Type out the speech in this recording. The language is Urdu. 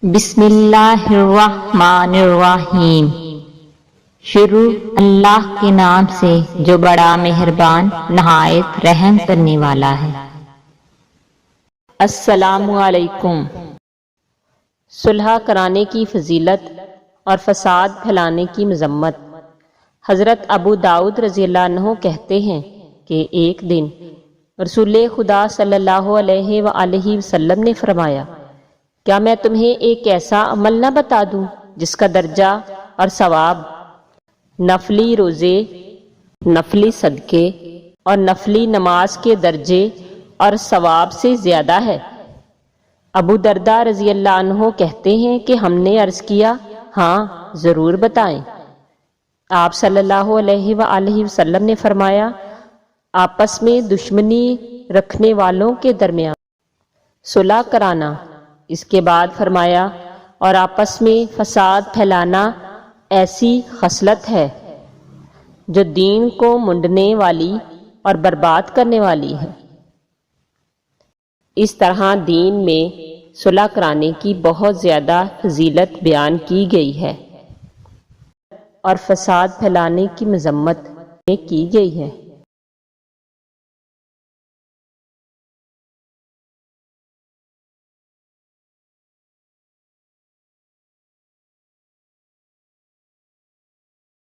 بسم اللہ الرحمن الرحیم۔ شروع اللہ کے نام سے جو بڑا مہربان نہایت رحم کرنے والا ہے۔ السلام علیکم۔ صلح کرانے کی فضیلت اور فساد پھیلانے کی مذمت۔ حضرت ابو داؤد رضی اللہ عنہ کہتے ہیں کہ ایک دن رسول خدا صلی اللہ علیہ وآلہ وسلم نے فرمایا، کیا میں تمہیں ایک ایسا عمل نہ بتا دوں جس کا درجہ اور ثواب نفلی روزے، نفلی صدقے اور نفلی نماز کے درجے اور ثواب سے زیادہ ہے؟ ابو درداء رضی اللہ عنہ کہتے ہیں کہ ہم نے عرض کیا، ہاں ضرور بتائیں۔ آپ صلی اللہ علیہ وآلہ وسلم نے فرمایا، آپس میں دشمنی رکھنے والوں کے درمیان صلح کرانا۔ اس کے بعد فرمایا، اور آپس میں فساد پھیلانا ایسی خصلت ہے جو دین کو منڈنے والی اور برباد کرنے والی ہے۔ اس طرح دین میں صلح کرانے کی بہت زیادہ فضیلت بیان کی گئی ہے اور فساد پھیلانے کی مذمت کی گئی ہے۔